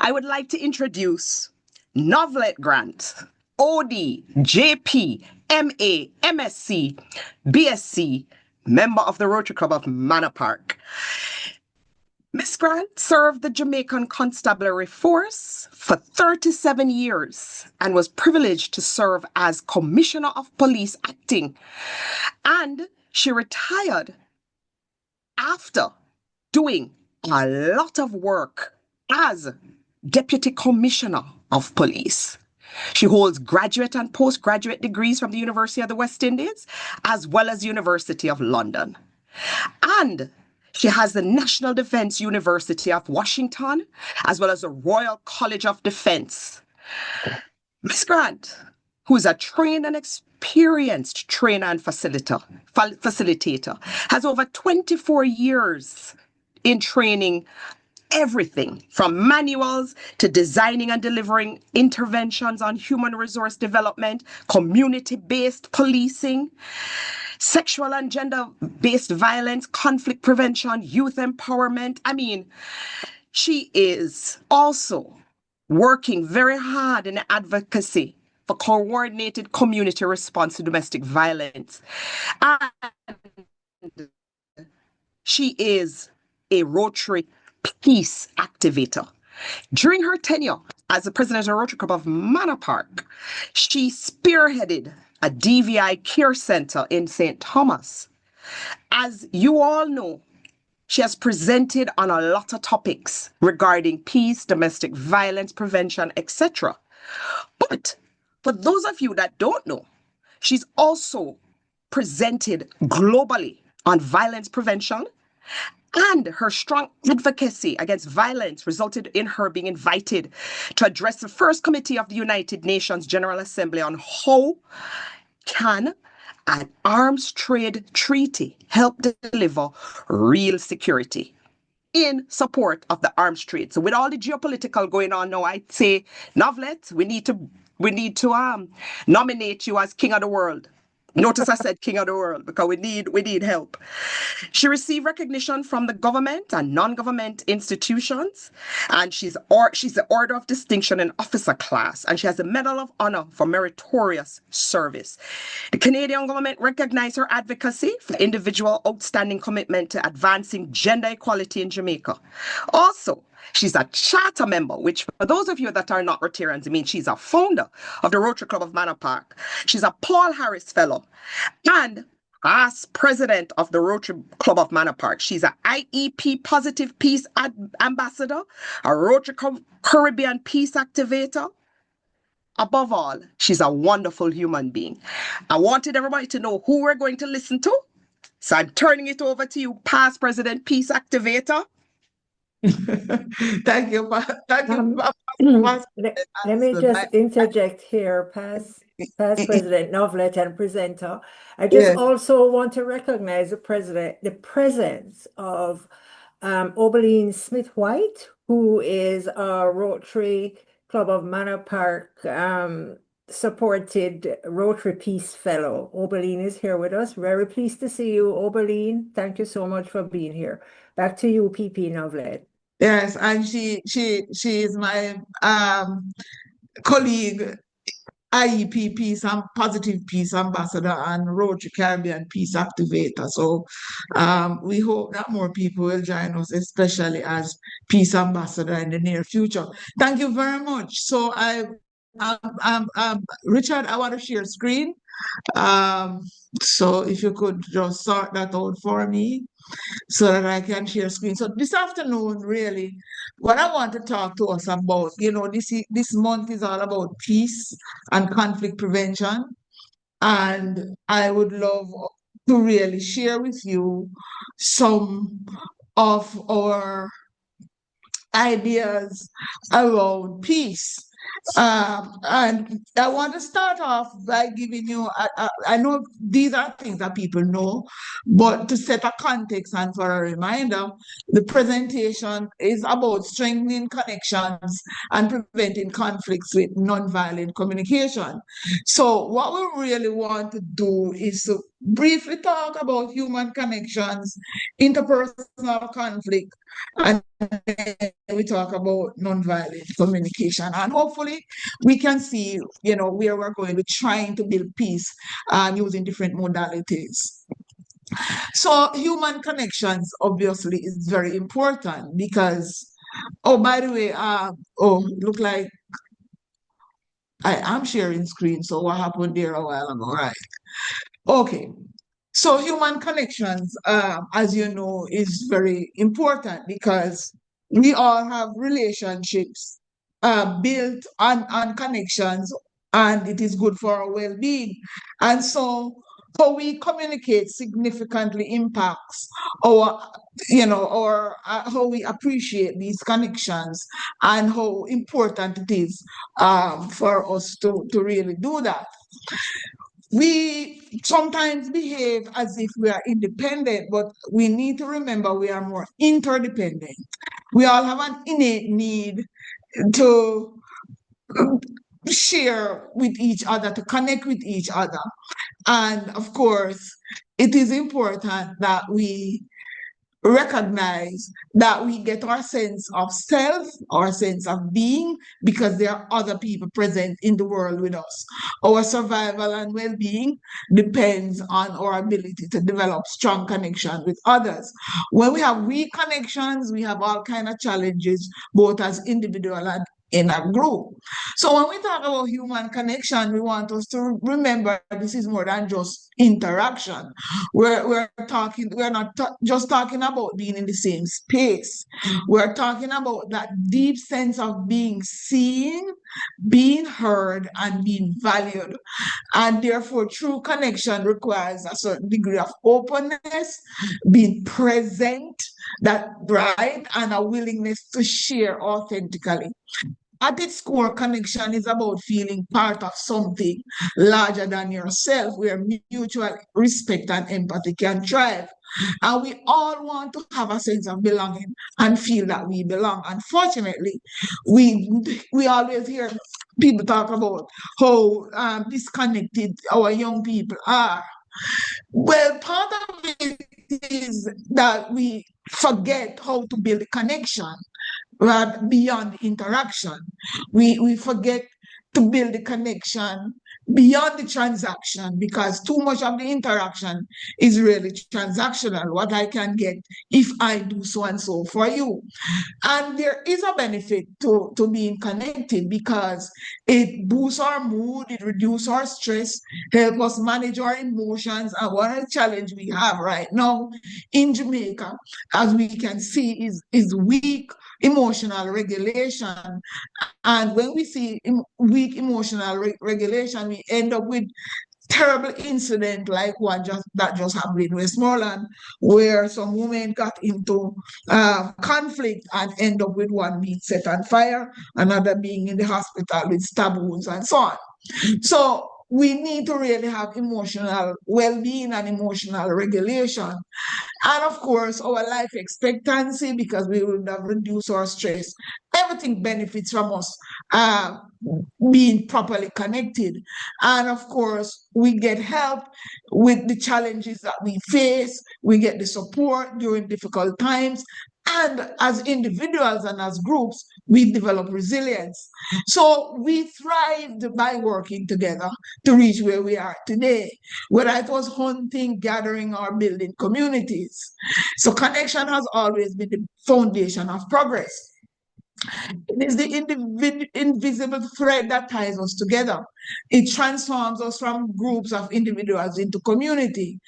I would like to introduce Novelette Grant, OD, JP, MA, MSc, BSc, member of the Rotary Club of Manor Park. Miss Grant served the Jamaican Constabulary Force for 37 years and was privileged to serve as Commissioner of Police Acting. And she retired after doing a lot of work as Deputy Commissioner of Police. She holds graduate and postgraduate degrees from the University of the West Indies, as well as University of London. And she has the National Defense University of Washington, as well as the Royal College of Defense. Miss Grant, who is a trained and experienced trainer and facilitator, has over 24 years in training everything from manuals to designing and delivering interventions on human resource development, community-based policing, sexual and gender-based violence, conflict prevention, youth empowerment. I mean, she is also working very hard in advocacy for coordinated community response to domestic violence. And she is a Rotary peace activator. During her tenure as the president of the Rotary Club of Manor Park, she spearheaded a DVI care center in St. Thomas. As you all know, she has presented on a lot of topics regarding peace, domestic violence prevention, etc. But for those of you that don't know, she's also presented globally on violence prevention, and her strong advocacy against violence resulted in her being invited to address the first committee of the United Nations General Assembly on how can an arms trade treaty help deliver real security in support of the arms trade. So with all the geopolitical going on now, I'd say, Novelette, we need to nominate you as King of the World. Notice I said King of the World because we need help. She received recognition from the government and non-government institutions, and she's the Order of Distinction in Officer class, and she has the Medal of Honor for meritorious service. The Canadian government recognized her advocacy for individual outstanding commitment to advancing gender equality in Jamaica. Also, she's a charter member, which for those of you that are not Rotarians, it means she's a founder of the Rotary Club of Manor Park. She's a Paul Harris Fellow and past president of the Rotary Club of Manor Park. She's an IEP Positive Peace Ambassador, a Rotary Caribbean Peace Activator. Above all, she's a wonderful human being. I wanted everybody to know who we're going to listen to. So I'm turning it over to you, past president, Peace Activator. Thank you. Thank you. Let me just interject here, past President Novelette and presenter. I just also want to recognize the presence of Obeline Smith-White, who is a Rotary Club of Manor Park supported Rotary Peace Fellow. Obeline is here with us. Very pleased to see you, Obeline. Thank you so much for being here. Back to you, PP Novelette. Yes, and she is my colleague, IEP Peace and Positive Peace Ambassador and Rotary Caribbean Peace Activator. So we hope that more people will join us, especially as Peace Ambassador in the near future. Thank you very much. So Richard, I want to share screen. So if you could just sort that out for me, so that I can share screen. So this afternoon, really, what I want to talk to us about, this month is all about peace and conflict prevention. And I would love to really share with you some of our ideas around peace. And I want to start off by giving you, I know these are things that people know, but to set a context and for a reminder, the presentation is about strengthening connections and preventing conflicts with nonviolent communication. So what we really want to do is to briefly talk about human connections, interpersonal conflict, and then we talk about nonviolent communication. And hopefully we can see, where we're going with trying to build peace using different modalities. So human connections obviously is very important because, oh, by the way, look like I am sharing screen. So what happened there a while ago, right? Okay. So human connections, as you know, is very important because we all have relationships built on connections, and it is good for our well-being. And so how we communicate significantly impacts our, or how we appreciate these connections and how important it is for us to really do that. We sometimes behave as if we are independent, but we need to remember we are more interdependent. We all have an innate need to share with each other, to connect with each other. And of course, it is important that we recognize that we get our sense of self, our sense of being, because there are other people present in the world with us. Our survival and well-being depends on our ability to develop strong connection with others. When we have weak connections, we have all kind of challenges, both as individual and in a group. So when we talk about human connection, we want us to remember this is more than just interaction. We're not just talking about being in the same space. We're talking about that deep sense of being seen, being heard, and being valued. And therefore, true connection requires a certain degree of openness, being present, that right, and a willingness to share authentically. At its core, connection is about feeling part of something larger than yourself, where mutual respect and empathy can thrive. And we all want to have a sense of belonging and feel that we belong. Unfortunately, we always hear people talk about how disconnected our young people are. Well, part of it is that we forget how to build a connection beyond interaction. We forget to build the connection beyond the transaction, because too much of the interaction is really transactional. What I can get if I do so and so for you. And there is a benefit to being connected because it boosts our mood, it reduces our stress, help us manage our emotions. And one of the challenges we have right now in Jamaica, as we can see, is weak emotional regulation. And when we see weak emotional regulation, we end up with terrible incident like one that just happened in Westmoreland, where some women got into conflict and end up with one being set on fire, another being in the hospital with stab wounds and so on. So we need to really have emotional well-being and emotional regulation. And of course, our life expectancy, because we would have reduced our stress. Everything benefits from us being properly connected. And of course, we get help with the challenges that we face. We get the support during difficult times. And as individuals and as groups, we develop resilience. So we thrived by working together to reach where we are today, whether it was hunting, gathering, or building communities. So connection has always been the foundation of progress. It is the invisible thread that ties us together. It transforms us from groups of individuals into community.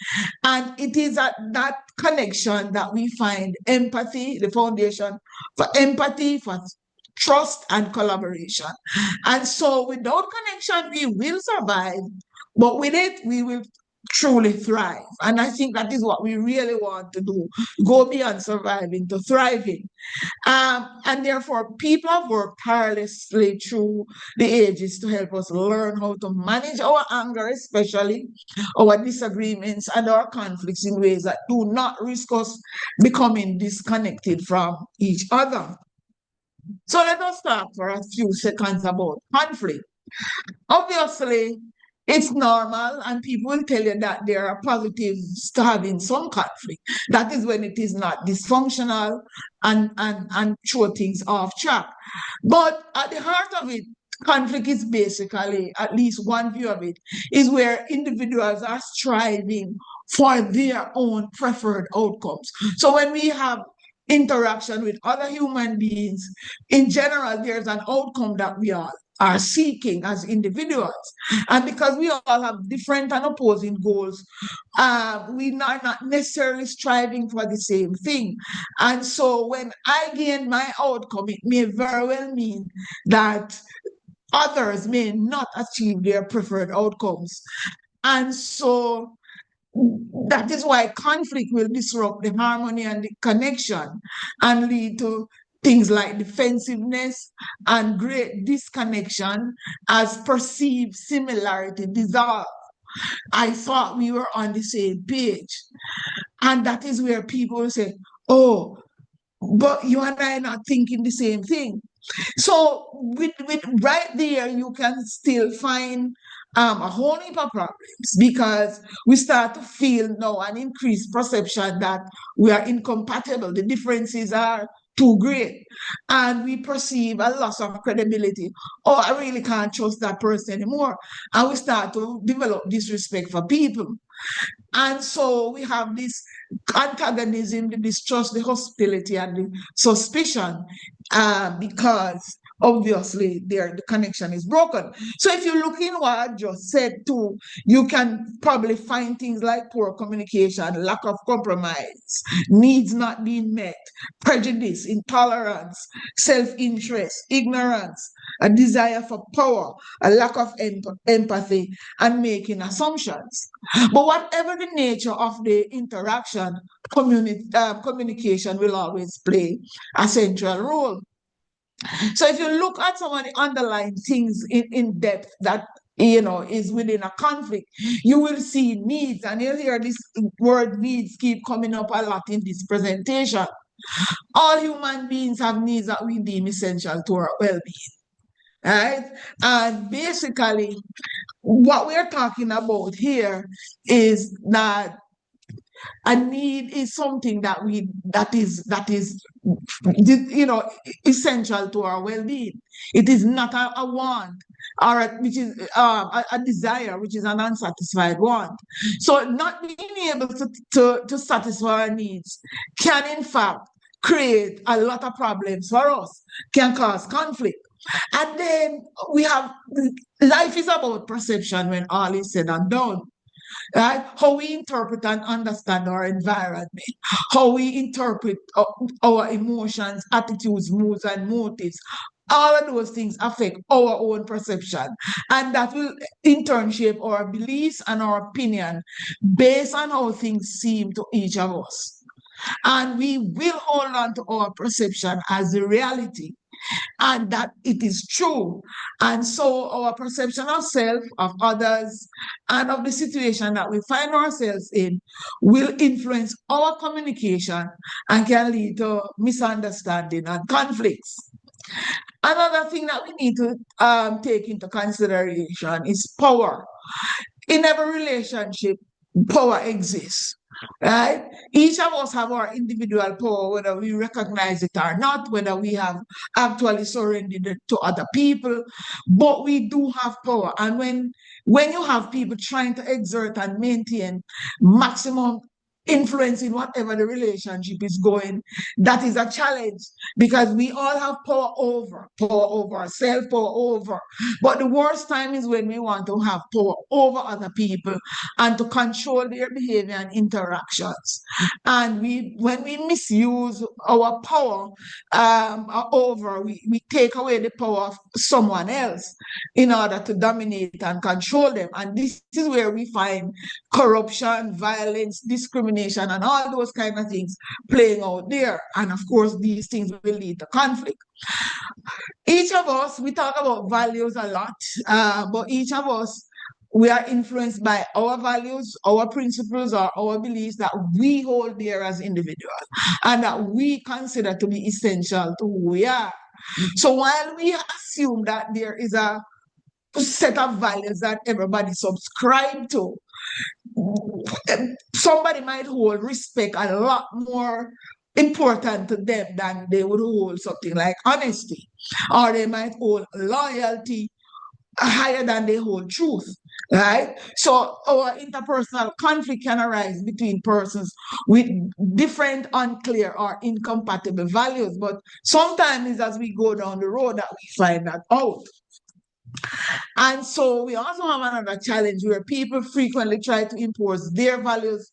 And it is at that connection that we find empathy, the foundation for empathy, for trust, and collaboration. And so without connection, we will survive, but with it, we will truly thrive. And I think that is what we really want to do, go beyond surviving to thriving. And therefore, people have worked tirelessly through the ages to help us learn how to manage our anger, especially our disagreements and our conflicts in ways that do not risk us becoming disconnected from each other. So let us talk for a few seconds about conflict. Obviously, It's normal, and people will tell you that there are positives to having some conflict. That is when it is not dysfunctional and throw things off track. But at the heart of it, conflict is basically, at least one view of it, is where individuals are striving for their own preferred outcomes. So when we have interaction with other human beings, in general, there's an outcome that we all are seeking as individuals. And because we all have different and opposing goals, we are not necessarily striving for the same thing. And so when I gain my outcome, it may very well mean that others may not achieve their preferred outcomes. And so that is why conflict will disrupt the harmony and the connection and lead to things like defensiveness and great disconnection as perceived similarity dissolve. I thought we were on the same page. And that is where people say, oh, but you and I are not thinking the same thing. So with right there, you can still find a whole heap of problems because we start to feel now an increased perception that we are incompatible. The differences are too great. And we perceive a loss of credibility. Oh, I really can't trust that person anymore. And we start to develop disrespect for people. And so we have this antagonism, the distrust, the hostility, and the suspicion because obviously the connection is broken. So if you look in what I just said too, you can probably find things like poor communication, lack of compromise, needs not being met, prejudice, intolerance, self-interest, ignorance, a desire for power, a lack of empathy, and making assumptions. But whatever the nature of the interaction, communication will always play a central role. So if you look at some of the underlying things in depth that is within a conflict, you will see needs, and you'll hear this word needs keep coming up a lot in this presentation. All human beings have needs that we deem essential to our well-being, right? And basically, what we're talking about here is that a need is something that is essential to our well-being. It is not a want or which is a desire, which is an unsatisfied want. So not being able to satisfy our needs can in fact create a lot of problems for us, can cause conflict. And then we have life is about perception when all is said and done. Right? How we interpret and understand our environment, how we interpret our emotions, attitudes, moods, and motives. All of those things affect our own perception. And that will in turn shape our beliefs and our opinion based on how things seem to each of us. And we will hold on to our perception as the reality and that it is true. And so our perception of self, of others, and of the situation that we find ourselves in will influence our communication and can lead to misunderstanding and conflicts. Another thing that we need to take into consideration is power. In every relationship, power exists. Right? Each of us have our individual power, whether we recognize it or not, whether we have actually surrendered it to other people, but we do have power. And when you have people trying to exert and maintain maximum influence in whatever the relationship is going, that is a challenge because we all have power over ourselves, power over. But the worst time is when we want to have power over other people and to control their behavior and interactions. And when we misuse our power we take away the power of someone else in order to dominate and control them. And this is where we find corruption, violence, discrimination, and all those kind of things playing out there. And of course, these things will lead to conflict. Each of us, we talk about values a lot, but each of us, we are influenced by our values, our principles, or our beliefs that we hold dear as individuals and that we consider to be essential to who we are. So while we assume that there is a set of values that everybody subscribe to. Somebody might hold respect a lot more important to them than they would hold something like honesty, or they might hold loyalty higher than they hold truth, right? So our interpersonal conflict can arise between persons with different, unclear, or incompatible values. But sometimes it's as we go down the road that we find that out. And so we also have another challenge where people frequently try to impose their values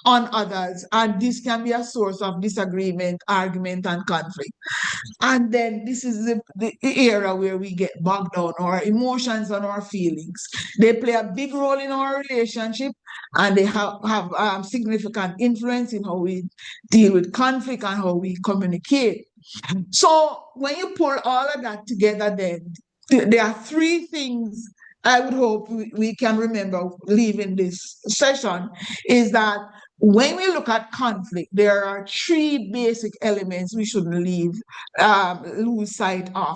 on others, and this can be a source of disagreement, argument, and conflict. And then this is the era where we get bogged down. Our emotions and our feelings, they play a big role in our relationship, and they have significant influence in how we deal with conflict and how we communicate. So when you pull all of that together, then there are three things I would hope we can remember leaving this session, is that when we look at conflict, there are three basic elements we shouldn't lose sight of.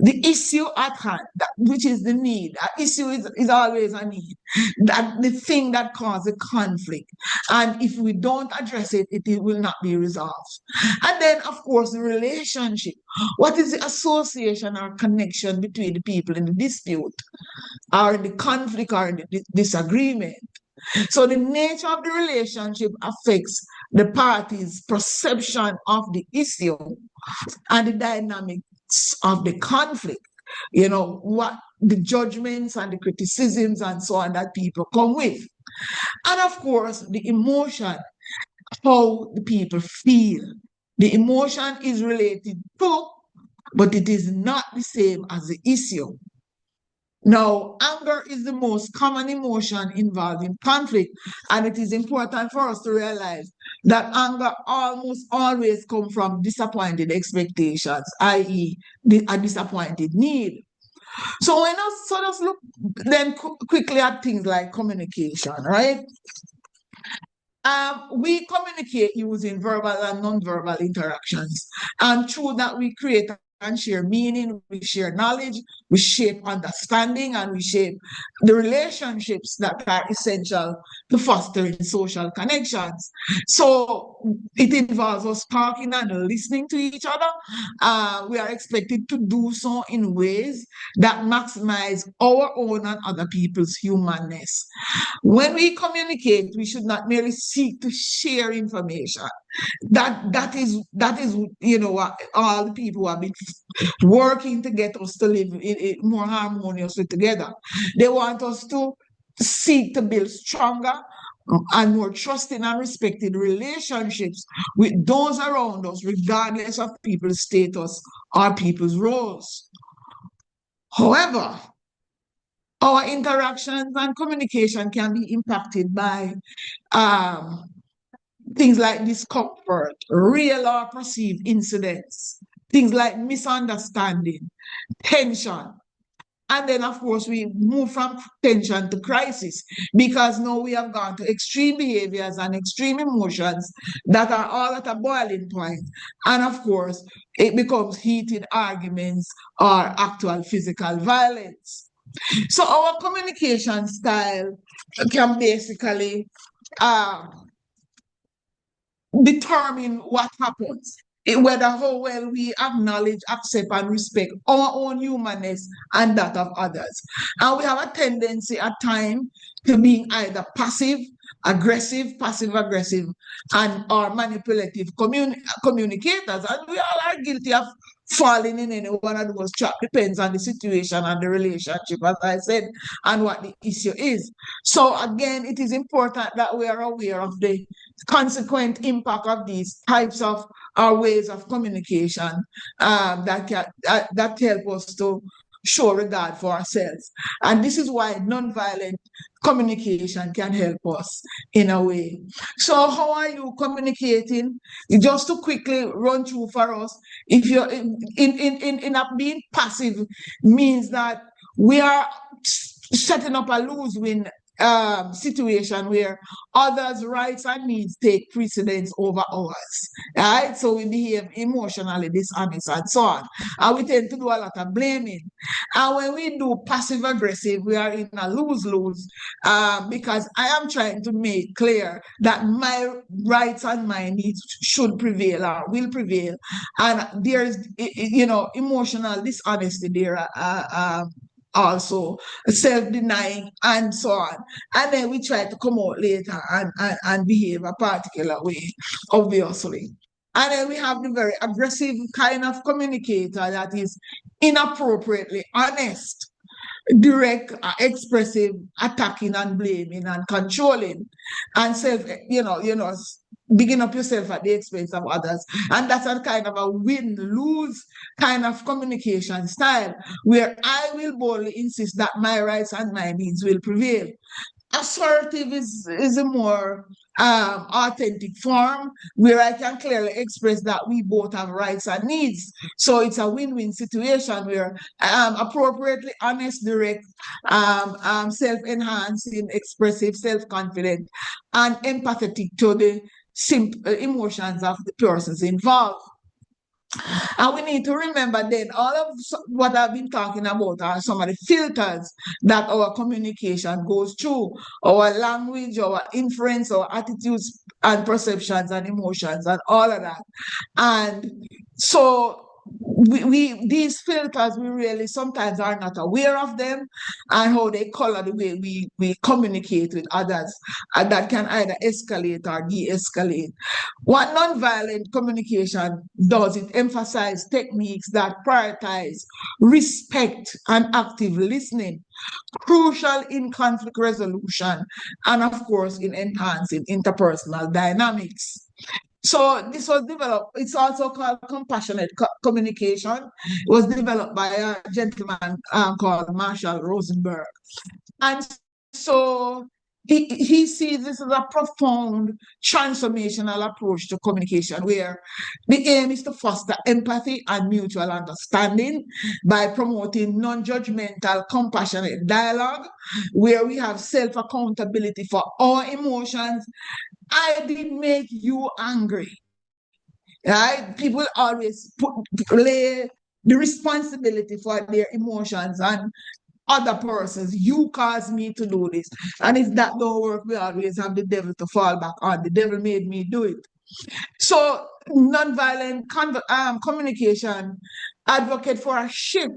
The issue at hand, which is the need. An issue is always a need. That the thing that causes conflict. And if we don't address it, it will not be resolved. And then, of course, the relationship. What is the association or connection between the people in the dispute, or in the conflict, or in the disagreement? So the nature of the relationship affects the parties' perception of the issue and the dynamics of the conflict. You know, what the judgments and the criticisms and so on that people come with. And of course, the emotion, how the people feel. The emotion is related to, but it is not the same as the issue. Now, anger is the most common emotion involved in conflict, and it is important for us to realize that anger almost always comes from disappointed expectations, i.e., a disappointed need. So when us sort of look then quickly at things like communication, right? We communicate using verbal and non-verbal interactions, and through that we create and share meaning, we share knowledge, we shape understanding, and we shape the relationships that are essential to fostering social connections. So it involves us talking and listening to each other. We are expected to do so in ways that maximize our own and other people's humanness. When we communicate, we should not merely seek to share information. That is you know, all the people who have been working to get us to live more harmoniously together. They want us to seek to build stronger and more trusting and respected relationships with those around us, regardless of people's status or people's roles. However, our interactions and communication can be impacted by things like discomfort, real or perceived incidents, things like misunderstanding, tension. And then, of course, we move from tension to crisis, because now we have gone to extreme behaviors and extreme emotions that are all at a boiling point. And of course, it becomes heated arguments or actual physical violence. So our communication style can basically determine what happens, whether how well we acknowledge, accept, and respect our own humanness and that of others. And we have a tendency at times to being either passive-aggressive, and or manipulative communicators. And we all are guilty of falling in any one of those traps. Depends on the situation and the relationship, as I said, and what the issue is. So again, it is important that we are aware of the consequent impact of these types of our ways of communication that help us to show regard for ourselves. And this is why nonviolent communication can help us in a way. So how are you communicating? Just to quickly run through for us, if you're in being passive means that we are setting up a lose-win situation where others' rights and needs take precedence over ours, right? So we behave emotionally dishonest and so on. And we tend to do a lot of blaming. And when we do passive aggressive, we are in a lose-lose because I am trying to make clear that my rights and my needs should prevail or will prevail. And there's, emotional dishonesty there. Also self-denying and so on. And then we try to come out later and behave a particular way, obviously. And then we have the very aggressive kind of communicator that is inappropriately honest, direct, expressive, attacking and blaming and controlling and bigging up yourself at the expense of others. And that's a kind of a win-lose kind of communication style where I will boldly insist that my rights and my needs will prevail. Assertive is a more authentic form where I can clearly express that we both have rights and needs. So it's a win-win situation where appropriately honest, direct, self-enhancing, expressive, self-confident, and empathetic to the emotions of the persons involved. And we need to remember then all of what I've been talking about are some of the filters that our communication goes through, our language, our inference, our attitudes and perceptions and emotions and all of that. And so these filters, we really sometimes are not aware of them and how they color the way we communicate with others, and that can either escalate or de-escalate. What nonviolent communication does, it emphasizes techniques that prioritize respect and active listening, crucial in conflict resolution, and of course in enhancing interpersonal dynamics. So this was developed, it's also called compassionate communication. It was developed by a gentleman called Marshall Rosenberg. And so he sees this as a profound transformational approach to communication where the aim is to foster empathy and mutual understanding by promoting non-judgmental, compassionate dialogue where we have self-accountability for our emotions. I did make you angry. Right? People always lay the responsibility for their emotions on other persons. You caused me to do this. And if that don't work, we always have the devil to fall back on. The devil made me do it. So nonviolent communication advocate for a shift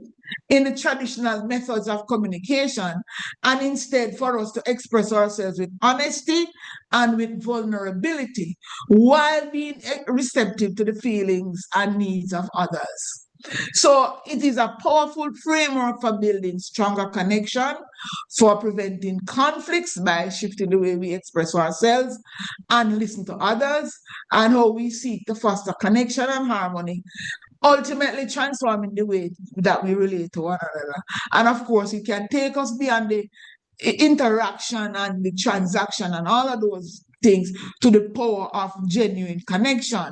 in the traditional methods of communication and instead for us to express ourselves with honesty and with vulnerability while being receptive to the feelings and needs of others. So it is a powerful framework for building stronger connection, for preventing conflicts by shifting the way we express ourselves and listen to others, and how we seek to foster connection and harmony, ultimately transforming the way that we relate to one another. And of course, it can take us beyond the interaction and the transaction and all of those things to the power of genuine connection.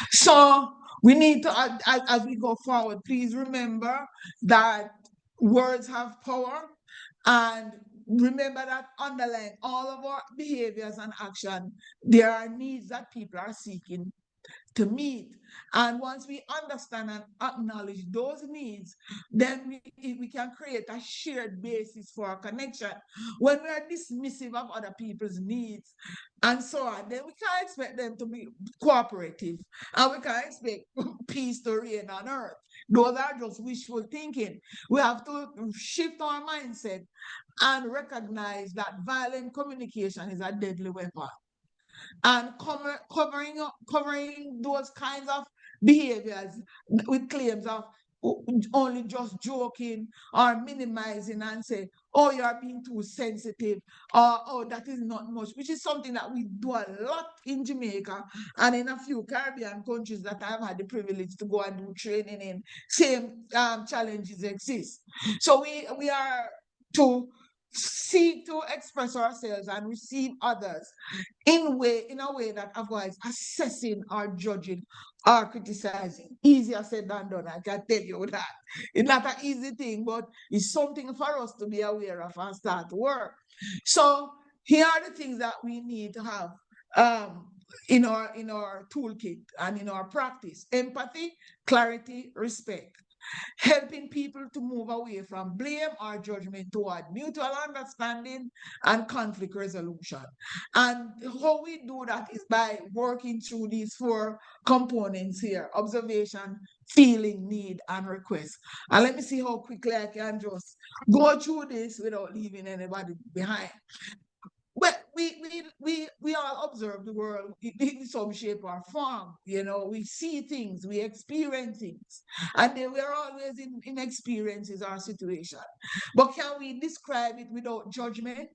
So we need to, as we go forward, please remember that words have power, and remember that underlying all of our behaviors and action, there are needs that people are seeking to meet. And once we understand and acknowledge those needs, then we can create a shared basis for a connection. When we are dismissive of other people's needs and so on, then we can't expect them to be cooperative, and we can't expect peace to reign on earth. Those are just wishful thinking. We have to shift our mindset and recognize that violent communication is a deadly weapon. And covering those kinds of behaviors with claims of only just joking or minimizing and say, oh, you're being too sensitive, or oh, that is not much, which is something that we do a lot in Jamaica and in a few Caribbean countries that I've had the privilege to go and do training in. Same challenges exist. So we are to seek to express ourselves and receive others in a way that avoids assessing or judging or criticizing. Easier said than done, I can tell you that. It's not an easy thing, but it's something for us to be aware of and start to work. So here are the things that we need to have in our toolkit and in our practice: empathy, clarity, respect. Helping people to move away from blame or judgment toward mutual understanding and conflict resolution. And how we do that is by working through these 4 components here: observation, feeling, need, and request. And let me see how quickly I can just go through this without leaving anybody behind. Well, we all observe the world in some shape or form. We see things, we experience things, and we are always in experiences or situation. But can we describe it without judgment?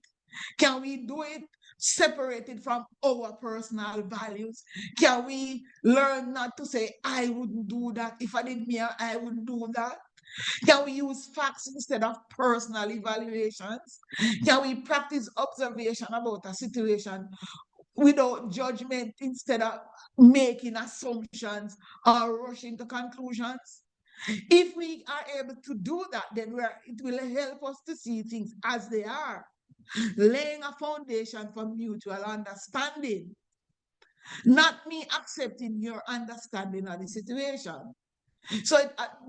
Can we do it separated from our personal values? Can we learn not to say, I wouldn't do that? If I did me, I wouldn't do that. Can we use facts instead of personal evaluations? Can we practice observation about a situation without judgment instead of making assumptions or rushing to conclusions? If we are able to do that, then it will help us to see things as they are, laying a foundation for mutual understanding, not me accepting your understanding of the situation. So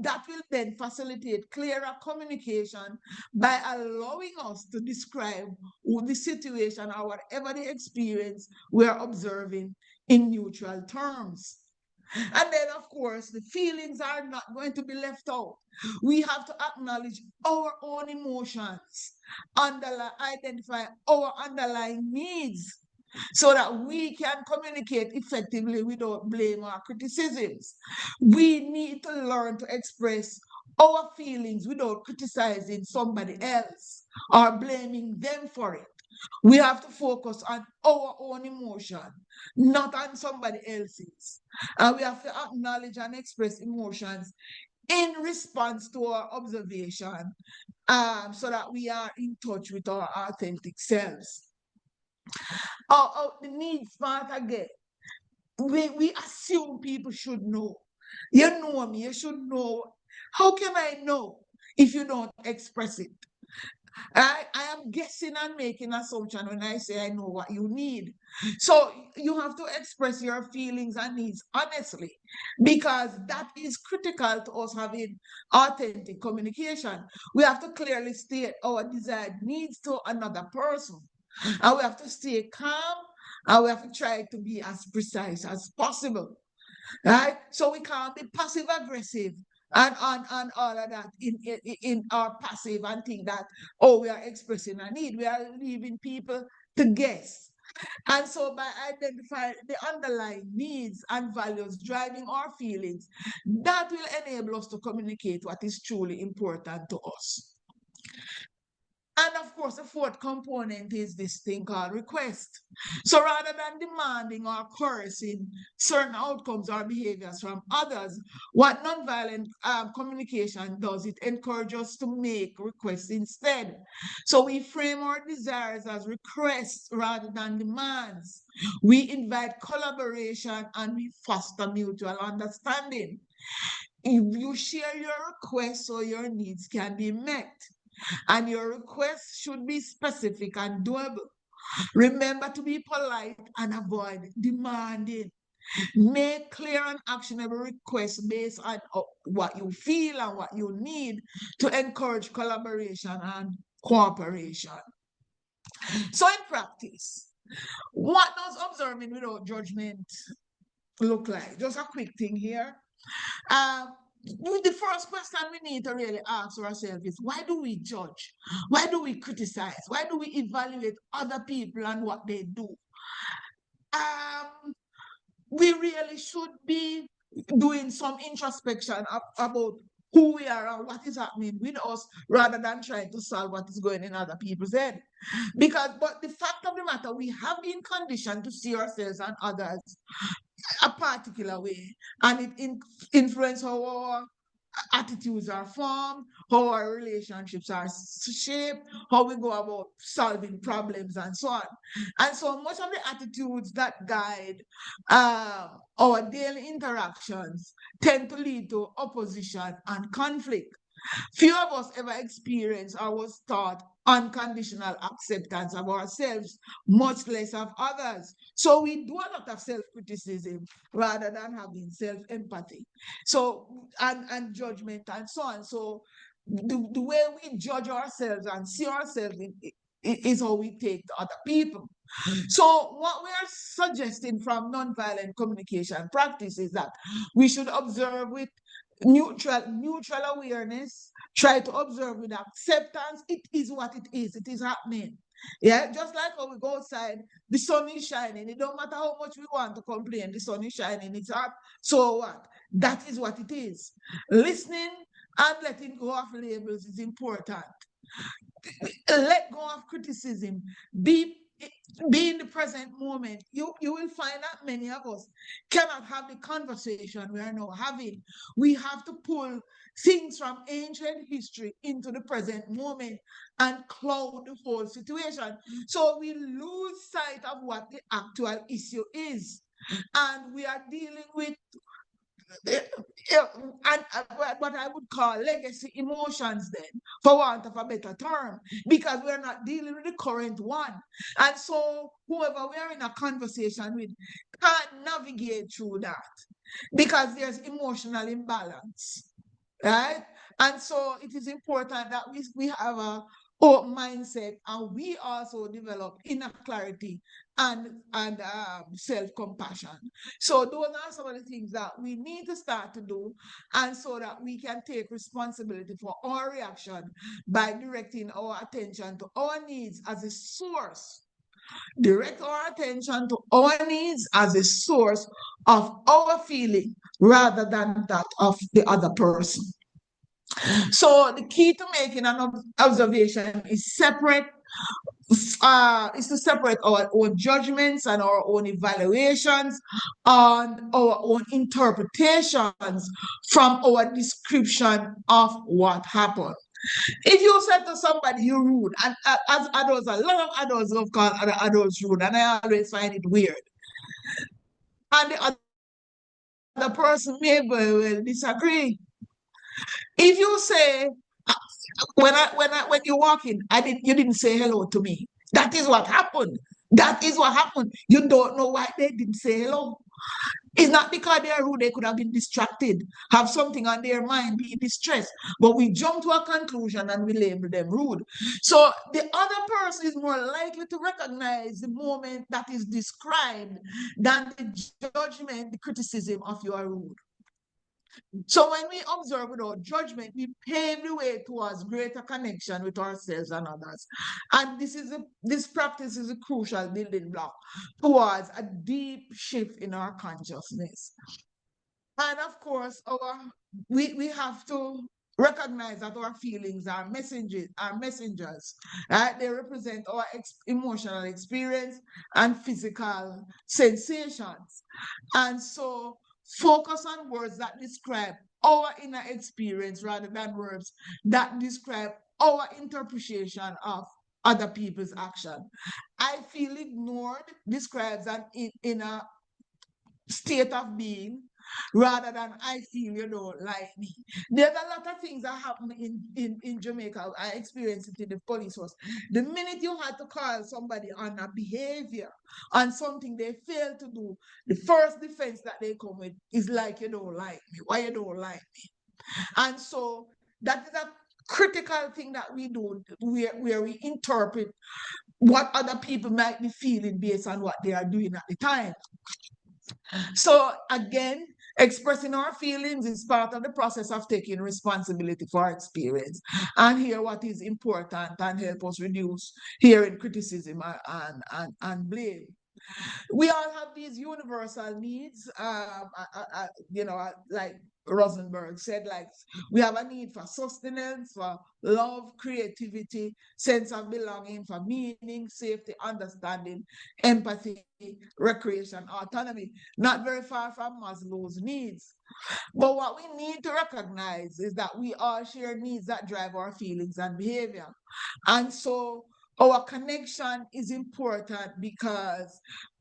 that will then facilitate clearer communication by allowing us to describe the situation or whatever the experience we're observing in neutral terms. And then, of course, the feelings are not going to be left out. We have to acknowledge our own emotions, identify our underlying needs, so that we can communicate effectively without blame or criticisms. We need to learn to express our feelings without criticizing somebody else or blaming them for it. We have to focus on our own emotion, not on somebody else's. And we have to acknowledge and express emotions in response to our observation, so that we are in touch with our authentic selves. The needs part again. We assume people should know. You know me, you should know. How can I know if you don't express it? I am guessing and making assumption when I say I know what you need. So you have to express your feelings and needs honestly, because that is critical to us having authentic communication. We have to clearly state our desired needs to another person. And we have to stay calm, and we have to try to be as precise as possible. Right? So we can't be passive aggressive and all of that in our passive and think that, oh, we are expressing a need. We are leaving people to guess. And so by identifying the underlying needs and values driving our feelings, that will enable us to communicate what is truly important to us. And of course, the 4th component is this thing called request. So rather than demanding or coercing certain outcomes or behaviors from others, what nonviolent communication does, it encourages us to make requests instead. So we frame our desires as requests rather than demands. We invite collaboration and we foster mutual understanding. If you share your requests so your needs can be met, and your request should be specific and doable. Remember to be polite and avoid demanding. Make clear and actionable requests based on what you feel and what you need to encourage collaboration and cooperation. So in practice, what does observing without judgment look like? Just a quick thing here. The first question we need to really ask ourselves is, why do we judge? Why do we criticize? Why do we evaluate other people and what they do? We really should be doing some introspection about who we are and what is happening with us, rather than trying to solve what is going in other people's head. But the fact of the matter, we have been conditioned to see ourselves and others a particular way, and it influences our attitudes are formed, how our relationships are shaped, how we go about solving problems, and so on. And so much of the attitudes that guide our daily interactions tend to lead to opposition and conflict. Few of us ever experienced or was taught unconditional acceptance of ourselves, much less of others. So we do a lot of self-criticism rather than having self-empathy. So, and judgment and so on. So the way we judge ourselves and see ourselves is how we take to other people. So what we are suggesting from nonviolent communication practice is that we should observe with neutral awareness, try to observe with acceptance. It is what it is happening. Yeah, just like when we go outside, the sun is shining. It don't matter how much we want to complain, the sun is shining, it's hot. So what? That is what it is. Listening and letting go of labels is important. Let go of criticism. Be in the present moment. You will find that many of us cannot have the conversation we are now having. We have to pull things from ancient history into the present moment and cloud the whole situation. So we lose sight of what the actual issue is. And we are dealing with and what I would call legacy emotions then, for want of a better term, because we're not dealing with the current one. And so whoever we're in a conversation with can't navigate through that because there's emotional imbalance, right? And so it is important that we have a open mindset and we also develop inner clarity and self-compassion. So those are some of the things that we need to start to do, and so that we can take responsibility for our reaction by directing our attention to our needs as a source. Direct our attention to our needs as a source of our feeling rather than that of the other person. So the key to making an observation is to separate our own judgments and our own evaluations and our own interpretations from our description of what happened. If you said to somebody you're rude, and as adults, a lot of adults love call other adults rude, and I always find it weird. And the other person may very well disagree. If you say, when you walk in, you didn't say hello to me. That is what happened. That is what happened. You don't know why they didn't say hello. It's not because they're rude, they could have been distracted, have something on their mind, be distressed. But we jump to a conclusion and we label them rude. So the other person is more likely to recognize the moment that is described than the judgment, the criticism of you are rude. So when we observe without judgment, we pave the way towards greater connection with ourselves and others. And this practice is a crucial building block towards a deep shift in our consciousness. And of course, we have to recognize that our feelings are messengers, right? They represent our emotional experience and physical sensations. And so focus on words that describe our inner experience rather than words that describe our interpretation of other people's action. I feel ignored describes an inner state of being rather than I feel you don't like me. There's a lot of things that happen in Jamaica. I experienced it in the police force. The minute you had to call somebody on a behavior, on something they failed to do, the first defense that they come with is like, you don't like me. Why you don't like me? And so that is a critical thing that we do, where we interpret what other people might be feeling based on what they are doing at the time. So again, expressing our feelings is part of the process of taking responsibility for our experience and hear what is important and help us reduce hearing criticism and blame. We all have these universal needs. Like Rosenberg said, like we have a need for sustenance, for love, creativity, sense of belonging, for meaning, safety, understanding, empathy, recreation, autonomy. Not very far from Maslow's needs. But what we need to recognize is that we all share needs that drive our feelings and behavior. And so our connection is important because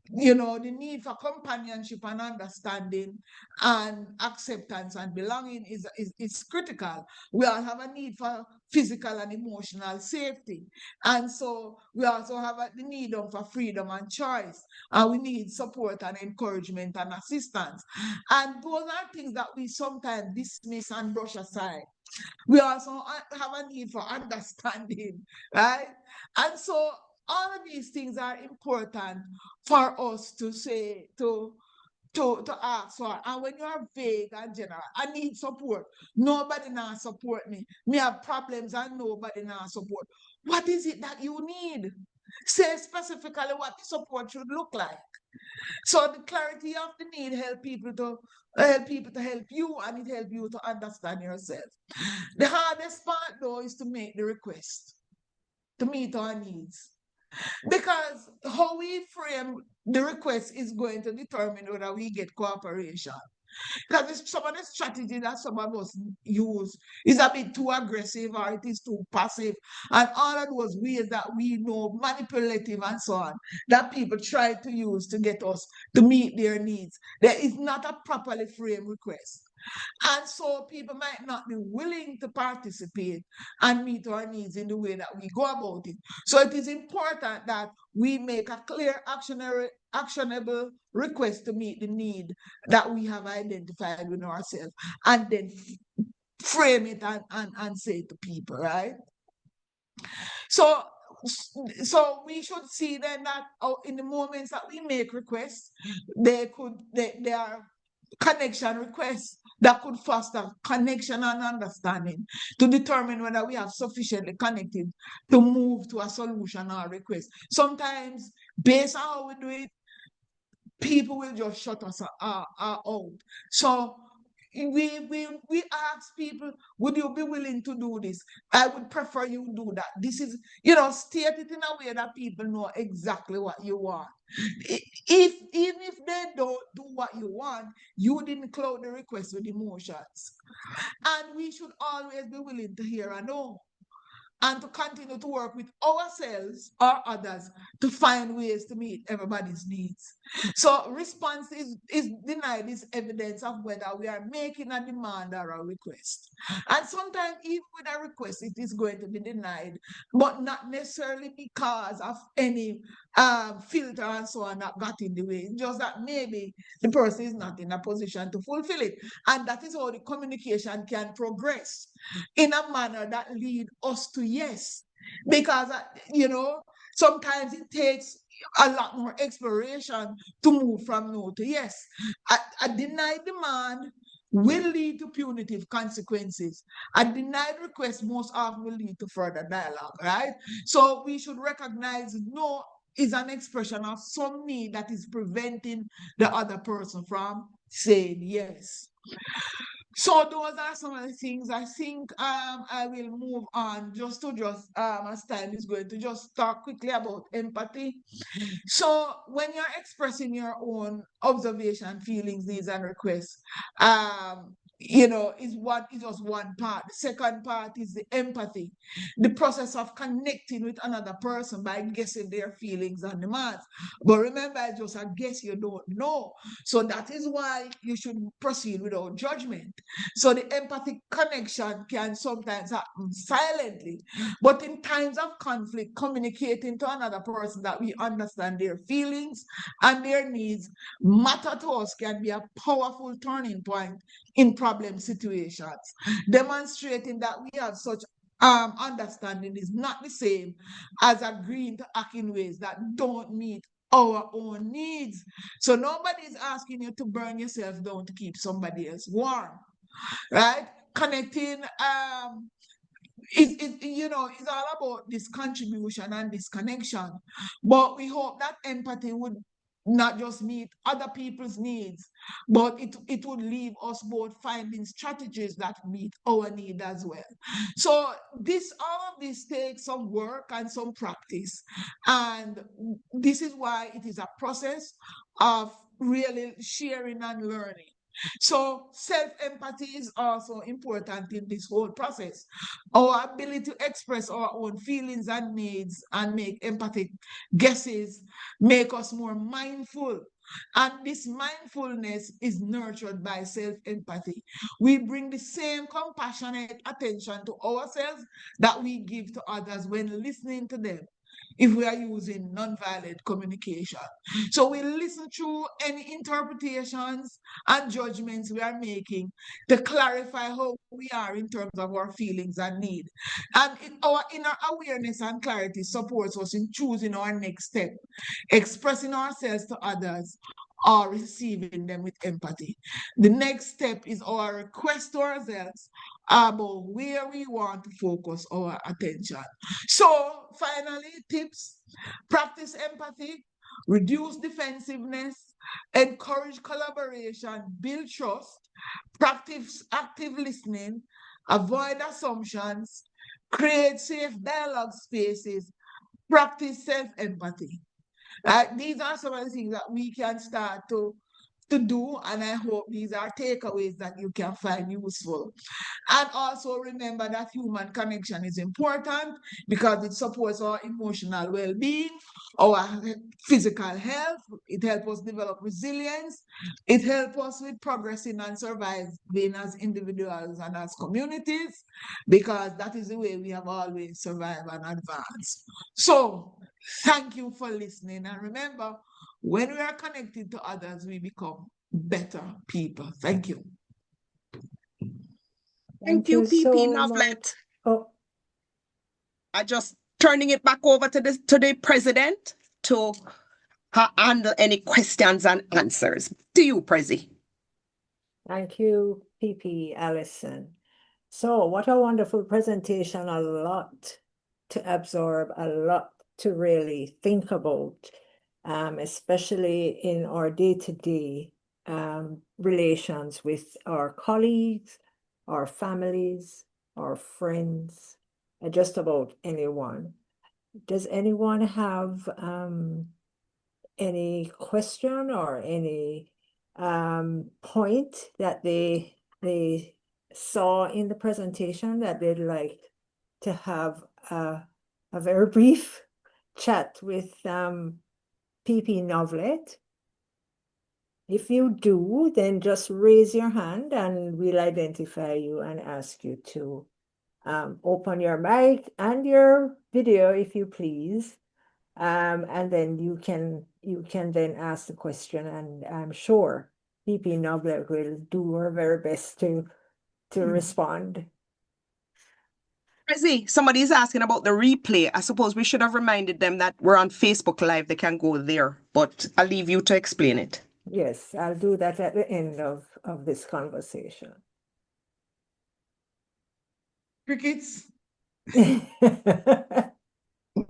the need for companionship and understanding and acceptance and belonging is critical. We all have a need for physical and emotional safety. And so we also have the need for freedom and choice. And we need support and encouragement and assistance. And those are things that we sometimes dismiss and brush aside. We also have a need for understanding, right? And so all of these things are important for us to say, to ask for. And when you are vague and general, I need support. Nobody now support me. Me have problems and nobody now support. What is it that you need? Say specifically what the support should look like. So the clarity of the need help people to help you, and it help you to understand yourself. The hardest part though is to make the request to meet our needs. Because how we frame the request is going to determine whether we get cooperation. Because some of the strategy that some of us use is a bit too aggressive or it is too passive. And all of those ways that we know, manipulative and so on, that people try to use to get us to meet their needs. There is not a properly framed request. And so people might not be willing to participate and meet our needs in the way that we go about it. So it is important that we make a clear, actionable request to meet the need that we have identified with ourselves, and then frame it and say to people, right? So we should see then that in the moments that we make requests, they are connection requests that could foster connection and understanding to determine whether we have sufficiently connected to move to a solution or request. Sometimes, based on how we do it, people will just shut us out. So we ask people, would you be willing to do this? I would prefer you do that. This is, state it in a way that people know exactly what you want. Even if they don't do what you want, you didn't cloud the request with emotions. And we should always be willing to hear a no, and to continue to work with ourselves or others to find ways to meet everybody's needs. So response is denied is evidence of whether we are making a demand or a request. And sometimes even with a request, it is going to be denied, but not necessarily because of any filter and so on that got in the way. Just that maybe the person is not in a position to fulfill it. And that is how the communication can progress in a manner that lead us to yes. Because, sometimes it takes a lot more exploration to move from no to yes. A denied demand will lead to punitive consequences. A denied request most often will lead to further dialogue, right? So we should recognize no is an expression of some need that is preventing the other person from saying yes. So those are some of the things. I think I will move on as time is going to just talk quickly about empathy. So when you're expressing your own observation, feelings, needs, and requests, is just one part. The second part is the empathy, the process of connecting with another person by guessing their feelings and demands. But remember, it's just a guess, you don't know. So that is why you should proceed without judgment. So the empathic connection can sometimes happen silently, but in times of conflict, communicating to another person that we understand their feelings and their needs matter to us can be a powerful turning point in problem situations, demonstrating that we have such understanding is not the same as agreeing to act in ways that don't meet our own needs. So nobody is asking you to burn yourself down to keep somebody else warm, right? Connecting it's all about this contribution and this connection. But we hope that empathy would not just meet other people's needs, but it would leave us both finding strategies that meet our need as well. So all of this takes some work and some practice. And this is why it is a process of really sharing and learning. So self-empathy is also important in this whole process. Our ability to express our own feelings and needs and make empathic guesses make us more mindful. And this mindfulness is nurtured by self-empathy. We bring the same compassionate attention to ourselves that we give to others when listening to them, if we are using nonviolent communication. So we listen through any interpretations and judgments we are making to clarify how we are in terms of our feelings and need. And our inner awareness and clarity supports us in choosing our next step, expressing ourselves to others, or receiving them with empathy. The next step is our request to ourselves about where we want to focus our attention. So, finally, tips: practice empathy, reduce defensiveness, encourage collaboration, build trust, practice active listening, avoid assumptions, create safe dialogue spaces, practice self empathy. These are some of the things that we can start to do, and I hope these are takeaways that you can find useful. And also remember that human connection is important because it supports our emotional well-being, our physical health. It helps us develop resilience. It helps us with progressing and surviving as individuals and as communities, because that is the way we have always survived and advanced. So thank you for listening. And remember, when we are connected to others, we become better people. Thank you. Thank you, PP so Novelette. Oh, I just turning it back over to the president to handle any questions and answers. To you, Prezi. thank you, PP Allison. So what a wonderful presentation, a lot to absorb, a lot to really think about, especially in our day-to-day relations with our colleagues, our families, our friends, just about anyone. Does anyone have any question or any point that they saw in the presentation that they'd like to have a very brief chat with PP Novelette? If you do, then just raise your hand and we'll identify you and ask you to open your mic and your video, if you please. And then you can then ask the question, and I'm sure PP Novelette will do her very best to respond. Prezi, somebody is asking about the replay. I suppose we should have reminded them that we're on Facebook Live. They can go there, but I'll leave you to explain it. Yes, I'll do that at the end of this conversation. Crickets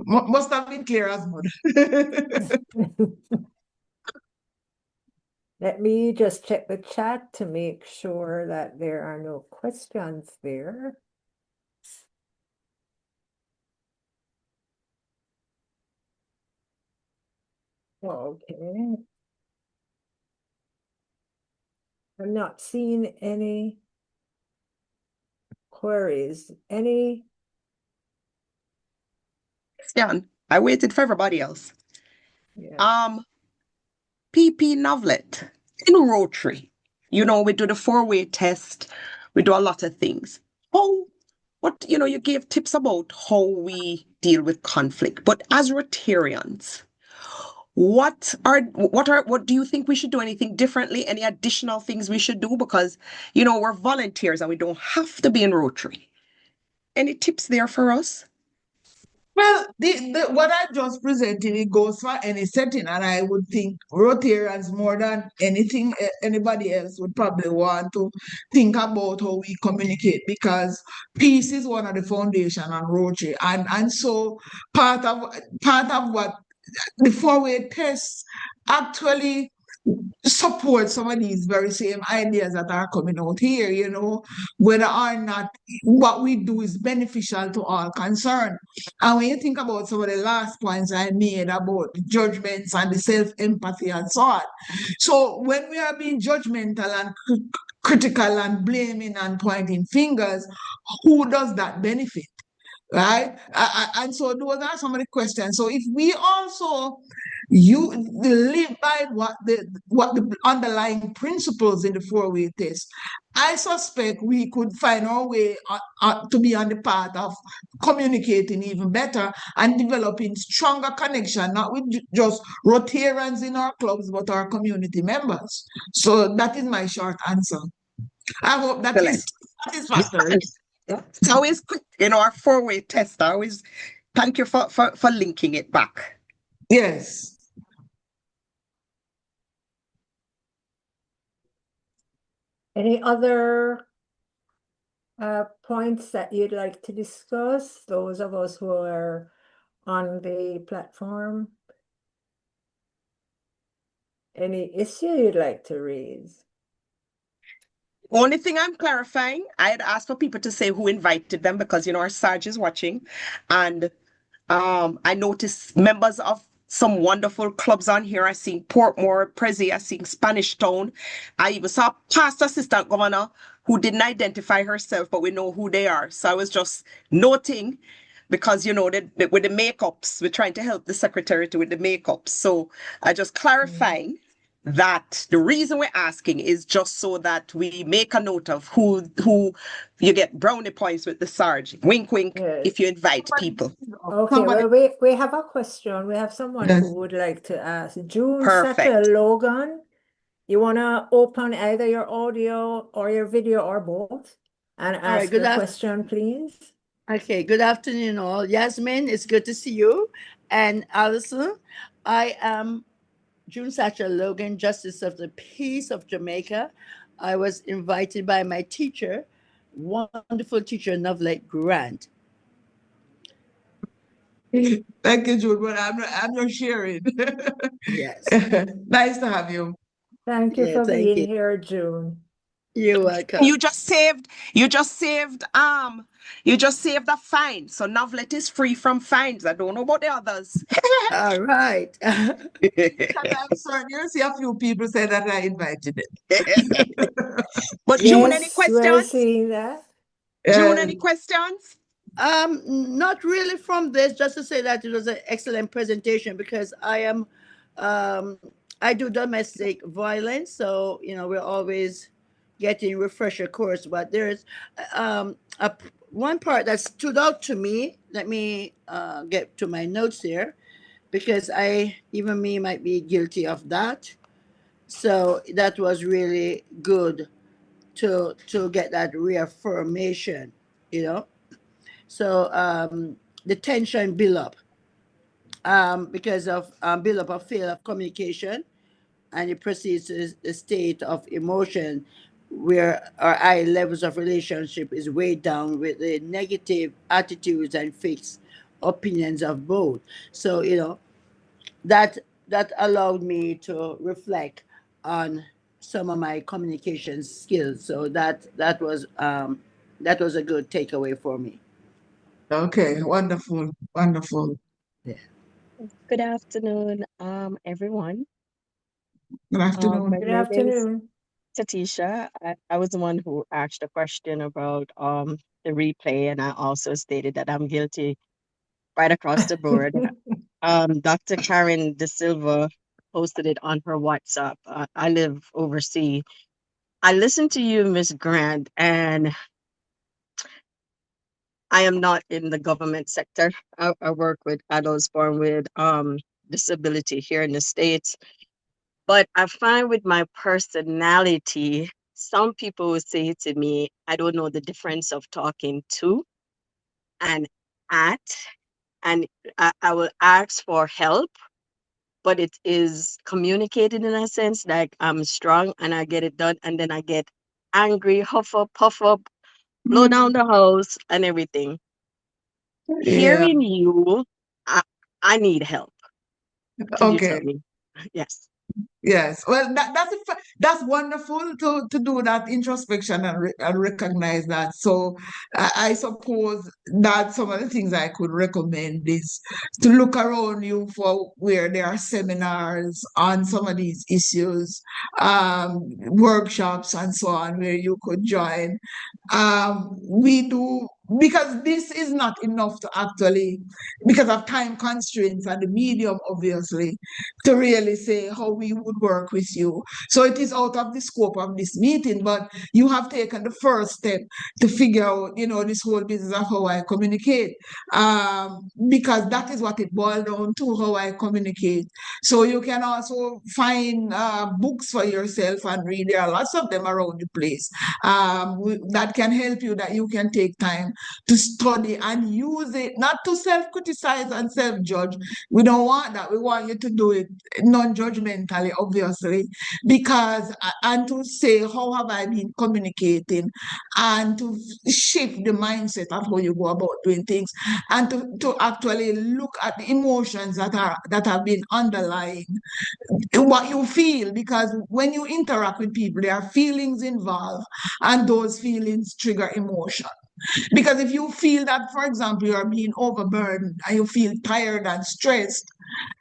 must have been clear as mud. Let me just check the chat to make sure that there are no questions there. Okay. I'm not seeing any queries. Any? Jan, I waited for everybody else. Yeah. PP Novelette in Rotary. You know, we do the 4-way test. We do a lot of things. You gave tips about how we deal with conflict. But as Rotarians, what do you think we should do? Anything differently? Any additional things we should do? Because, we're volunteers and we don't have to be in Rotary. Any tips there for us? Well, what I just presented, it goes for any setting, and I would think Rotarians more than anything anybody else would probably want to think about how we communicate, because peace is one of the foundation on Rotary, and so part of what the 4-way test actually support some of these very same ideas that are coming out here, whether or not what we do is beneficial to all concerned. And when you think about some of the last points I made about the judgments and the self-empathy and so on. So when we are being judgmental and critical and blaming and pointing fingers, who does that benefit? Right? And so those are some of the questions. So if we also live by what the underlying principles in the four-way test, I suspect we could find our way to be on the path of communicating even better and developing stronger connection, not with just Rotarians in our clubs, but our community members. So that is my short answer. I hope that is satisfactory. Yeah. It's always good, our four-way test. I always thank you for linking it back. Yes. Any other points that you'd like to discuss? Those of us who are on the platform? Any issue you'd like to raise? Only thing I'm clarifying, I had asked for people to say who invited them because our Sarge is watching, and I noticed members of some wonderful clubs on here. I seen Portmore, Prezi, I seen Spanish Town. I even saw past assistant governor who didn't identify herself, but we know who they are. So I was just noting because with the makeups, we're trying to help the secretary with the makeups. So I just clarifying that the reason we're asking is just so that we make a note of who you get brownie points with the Sarge. Wink, wink, Yes. if you invite people. Okay, well, we have a question. We have someone who would like to ask. June Perfect. Satchel Logan, you want to open either your audio or your video or both and ask your question, please? Okay, good afternoon all. Yasmin, it's good to see you. And Alison, I am June Satchel Logan, Justice of the Peace of Jamaica. I was invited by my teacher, wonderful teacher, Novelette Grant. Thank you, Jude, but I'm not sharing. Yes. Nice to have you. Thank you for being here, June. You're welcome. You just saved a fine. So Novelette is free from fines. I don't know about the others. All right. I'm sorry, you see a few people say that I invited it. But June, any questions? We're seeing that. June, any questions? Not really from this, just to say that it was an excellent presentation because I do domestic violence, so we're always getting refresher course, but there's one part that stood out to me. Let me get to my notes here because even me might be guilty of that. So that was really good to get that reaffirmation, So the tension build up because of build up of failure of communication, and it proceeds to a state of emotion where our high levels of relationship is weighed down with the negative attitudes and fixed opinions of both. So that allowed me to reflect on some of my communication skills. So that was a good takeaway for me. Okay, wonderful. Yeah. Good afternoon, everyone. Good afternoon. Good afternoon. Tatisha. I was the one who asked a question about the replay, and I also stated that I'm guilty right across the board. Dr. Karen De Silva posted it on her WhatsApp. I live overseas. I listened to you, Miss Grant, and I am not in the government sector. I work with adults born with disability here in the States. But I find with my personality, some people will say to me, I don't know the difference of talking to and at, and I will ask for help, but it is communicated in a sense like I'm strong and I get it done, and then I get angry, huff up, puff up, blow down the house and everything. Yeah. Hearing you, I need help. Can you tell me? Yes. Yes, well, that's wonderful to do that introspection and recognize that. So I suppose that some of the things I could recommend is to look around you for where there are seminars on some of these issues, workshops and so on, where you could join. We do, because this is not enough to actually, because of time constraints and the medium, obviously, to really say how we would work with you. So it is out of the scope of this meeting, but you have taken the first step to figure out, this whole business of how I communicate. Because that is what it boils down to, how I communicate. So you can also find books for yourself and read. There are lots of them around the place that can help you, that you can take time to study and use it, not to self-criticize and self-judge. We don't want that. We want you to do it non-judgmentally, obviously, because, and to say, how have I been communicating, and to shift the mindset of how you go about doing things, and to actually look at the emotions that have been underlying what you feel, because when you interact with people, there are feelings involved, and those feelings trigger emotion. Because if you feel that, for example, you are being overburdened and you feel tired and stressed,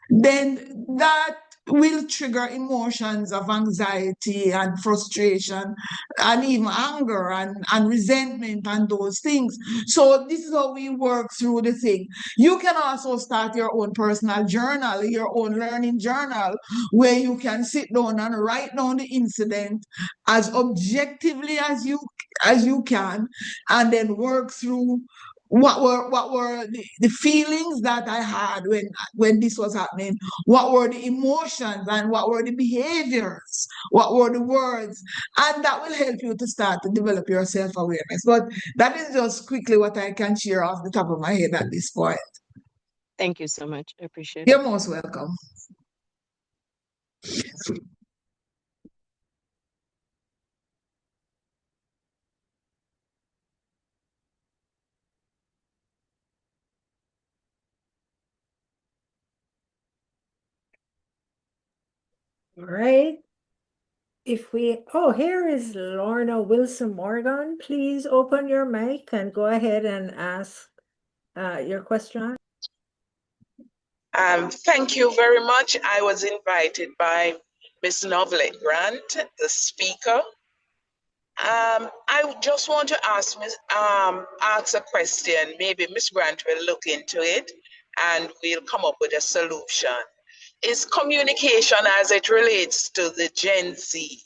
then that will trigger emotions of anxiety and frustration and even anger and resentment and those things. So this is how we work through the thing. You can also start your own personal journal, your own learning journal, where you can sit down and write down the incident as objectively as you can, and then work through what were the feelings that I had when this was happening, what were the emotions and what were the behaviors, what were the words, and that will help you to start to develop your self-awareness. But that is just quickly what I can share off the top of my head at this point. Thank you so much. I appreciate it. You're most welcome. All right. Here is Lorna Wilson Morgan. Please open your mic and go ahead and ask your question. Thank you very much. I was invited by Ms. Novelette Grant, the speaker. I just want to ask a question. Maybe Ms. Grant will look into it and we'll come up with a solution. Is communication as it relates to the Gen Z?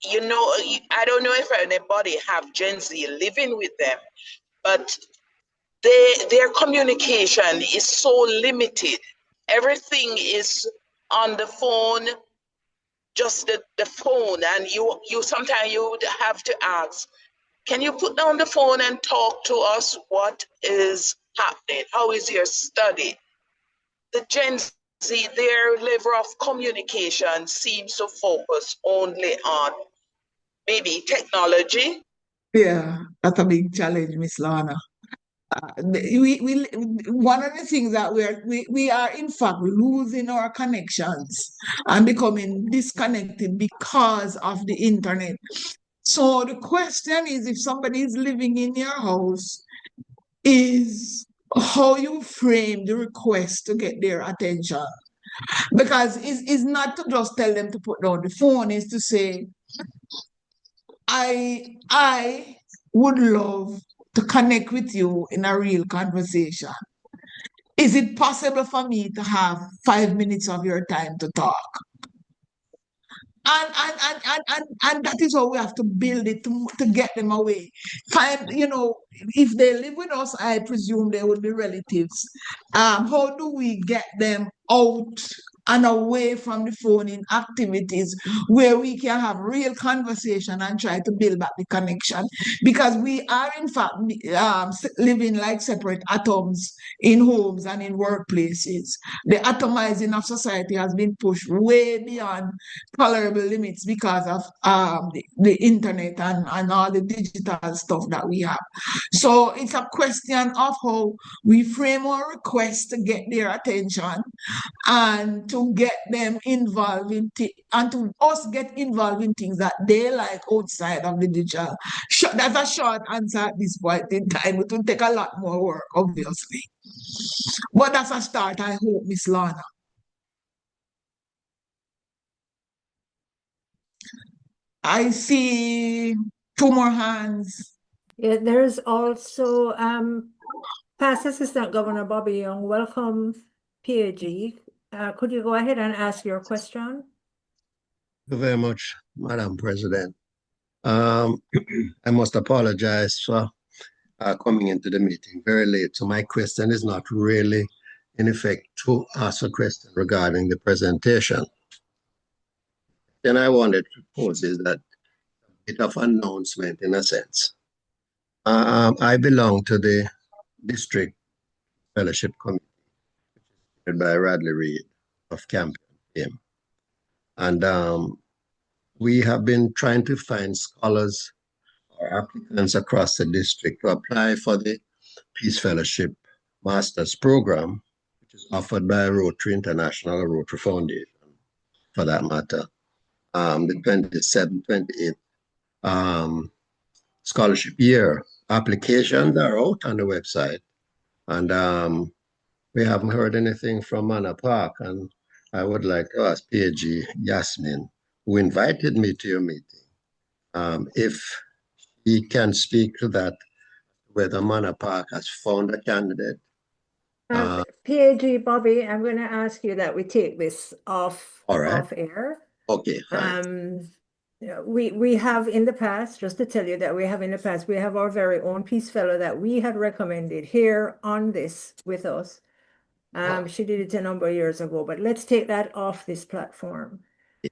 I don't know if anybody have Gen Z living with them, but their communication is so limited. Everything is on the phone, just the phone, and you sometimes you would have to ask, can you put down the phone and talk to us? What is happening? How is your study? The Gen Z, their level of communication seems to focus only on maybe technology. Yeah, that's a big challenge, Miss Lana. One of the things that we are in fact losing our connections and becoming disconnected because of the internet. So the question is, if somebody is living in your house, is how you frame the request to get their attention. Because it's not to just tell them to put down the phone, it's to say, I would love to connect with you in a real conversation. Is it possible for me to have 5 minutes of your time to talk? And that is how we have to build it to get them away. If they live with us, I presume they would be relatives. How do we get them out and away from the phone in activities where we can have real conversation and try to build back the connection? Because we are in fact living like separate atoms in homes and in workplaces. The atomizing of society has been pushed way beyond tolerable limits because of the internet and all the digital stuff that we have. So it's a question of how we frame our requests to get their attention and to to get them involved in and to us get involved in things that they like outside of the digital. That's a short answer at this point in time. It will take a lot more work, obviously. But that's a start, I hope, Miss Lana. I see two more hands. Yeah, there's also Past Assistant Governor Bobby Young. Welcome, PAG. Could you go ahead and ask your question? Thank you very much, Madam President. I must apologize for coming into the meeting very late. So my question is not really, in effect, to ask a question regarding the presentation. Then I wanted to pose is that a bit of announcement in a sense. I belong to the District Fellowship Committee, which is by Radley Reed of Campion. And we have been trying to find scholars or applicants across the district to apply for the Peace Fellowship Master's Program, which is offered by Rotary International or Rotary Foundation, for that matter. The 27th, 28th scholarship year applications are out on the website. And we haven't heard anything from Manor Park. And I would like to ask PAG Yasmin, who invited me to your meeting, if he can speak to that, whether Manor Park has found a candidate. PAG Bobby, I'm going to ask you that we take this off air. Okay, fine. We have in the past, just to tell you that we have in the past, we have our very own Peace Fellow that we had recommended here on this with us. She did it a number of years ago, but let's take that off this platform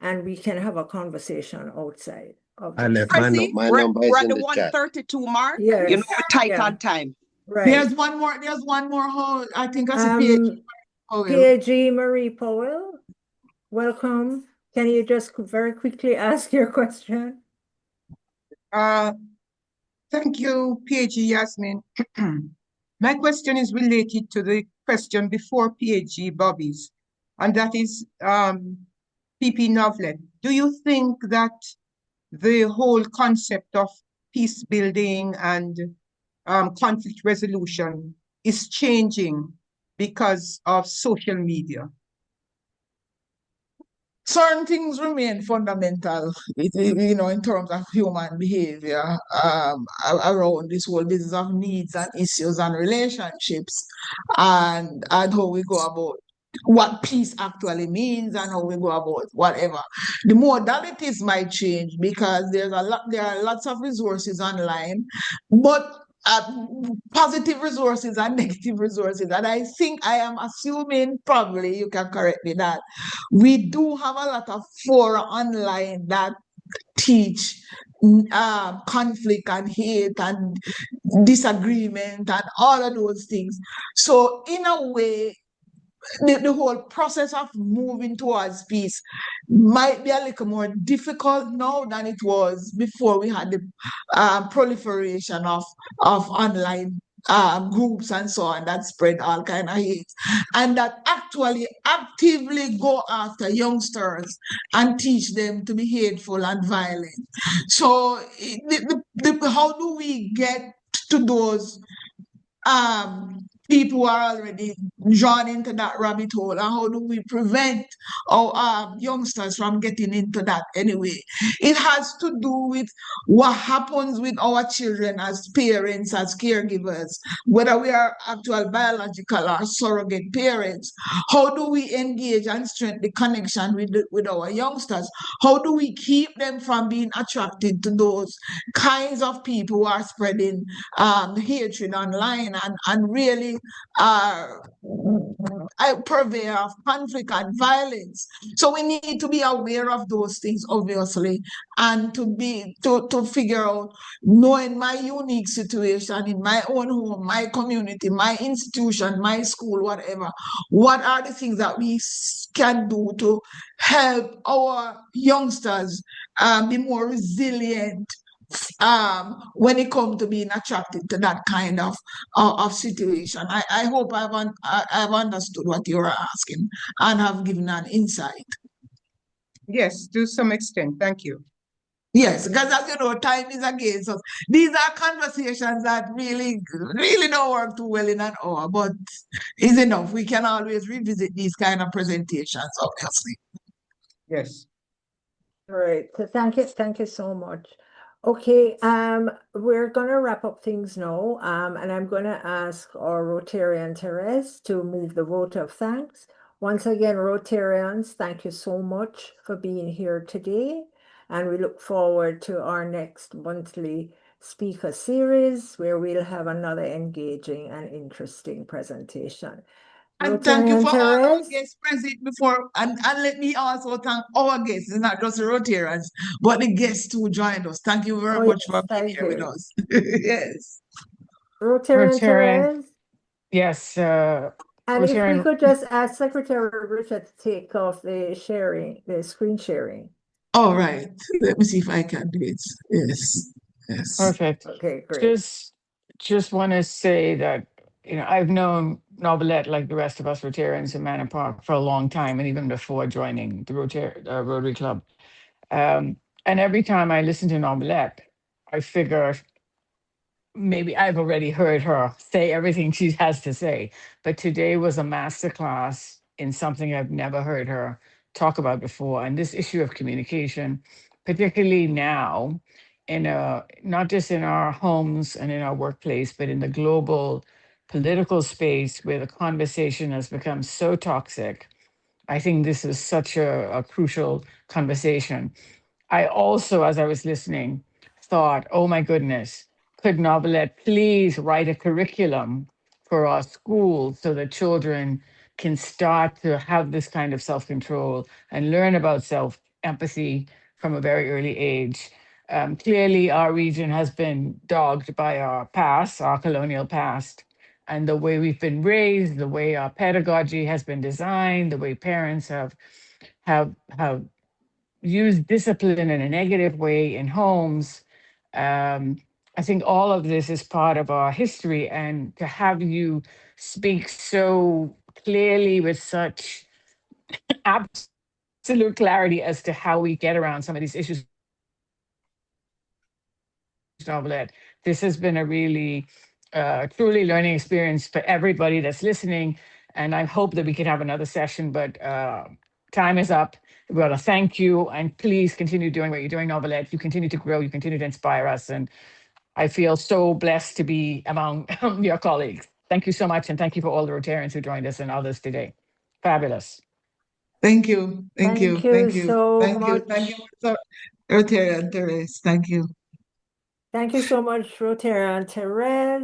and we can have a conversation outside of this. I left my number is in the 132 mark. Yes. You know, we're tight on time. Right. There's one more. I think I see PAG Marie Powell. Welcome. Can you just very quickly ask your question? Thank you, PAG Yasmin. My question is related to the question before PAG Bobby's, and that is PP Novelette. Do you think that the whole concept of peace building and conflict resolution is changing because of social media? Certain things remain fundamental, you know, in terms of human behavior around this whole business of needs and issues and relationships, and how we go about what peace actually means and how we go about whatever. The modalities might change because there are lots of resources online, but positive resources and negative resources. And I think I am assuming, probably you can correct me, that we do have a lot of fora online that teach conflict and hate and disagreement and all of those things. So in a way, the whole process of moving towards peace might be a little more difficult now than it was before we had the proliferation of online groups and so on that spread all kind of hate, and that actually actively go after youngsters and teach them to be hateful and violent. So how do we get to those people who are already drawn into that rabbit hole, and how do we prevent our youngsters from getting into that anyway? It has to do with what happens with our children as parents, as caregivers, whether we are actual biological or surrogate parents. How do we engage and strengthen the connection with our youngsters? How do we keep them from being attracted to those kinds of people who are spreading hatred online and really purveyor of conflict and violence? So we need to be aware of those things, obviously, and to figure out, knowing my unique situation in my own home, my community, my institution, my school, whatever, what are the things that we can do to help our youngsters be more resilient when it comes to being attracted to that kind of situation. I hope I've understood what you're asking and have given an insight. Yes, to some extent. Thank you. Yes, because as you know, time is against us. These are conversations that really, really don't work too well in an hour, but it's enough. We can always revisit these kind of presentations, obviously. Yes. All right. So thank you so much. Okay, we're gonna wrap up things now. And I'm gonna ask our Rotarian Therese to move the vote of thanks. Once again, Rotarians, thank you so much for being here today. And we look forward to our next monthly speaker series where we'll have another engaging and interesting presentation. And thank you Rotarian for all our Therese. guests present before. And let me also thank our guests, it's not just the Rotarians, but the guests who joined us. Thank you very Oh, much yes, for being thank here with you. us. Yes. Rotarian Rotarian, Therese. yes, And if we Rotarian, could just ask Secretary Richard to take off the sharing, the screen sharing. All right. Let me see if I can do it. Yes. Yes. perfect. Okay, great. Just want to say that, I've known Novelette like the rest of us Rotarians in Manor Park for a long time, and even before joining the Rotary Club. And every time I listen to Novelette, I figure maybe I've already heard her say everything she has to say, but today was a masterclass in something I've never heard her talk about before. And this issue of communication, particularly now, not just in our homes and in our workplace, but in the global political space where the conversation has become so toxic. I think this is such a crucial conversation. I also, as I was listening, thought, oh my goodness, could Novelette please write a curriculum for our schools so that children can start to have this kind of self control and learn about self empathy from a very early age? Clearly, our region has been dogged by our past, our colonial past, and the way we've been raised, the way our pedagogy has been designed, the way parents have use discipline in a negative way in homes. Um, I think all of this is part of our history, and to have you speak so clearly with such absolute clarity as to how we get around some of these issues, Novelette, this has been a really truly learning experience for everybody that's listening. And I hope that we can have another session, but time is up. We want to thank you, and please continue doing what you're doing, Novelette. You continue to grow, you continue to inspire us, and I feel so blessed to be among your colleagues. Thank you so much, and thank you for all the Rotarians who joined us and others today. Fabulous. Thank you. Thank you. Thank you Thank you. so Thank you. Thank you, much. Rotarian Therese. Thank you. Thank you so much, Rotarian Therese.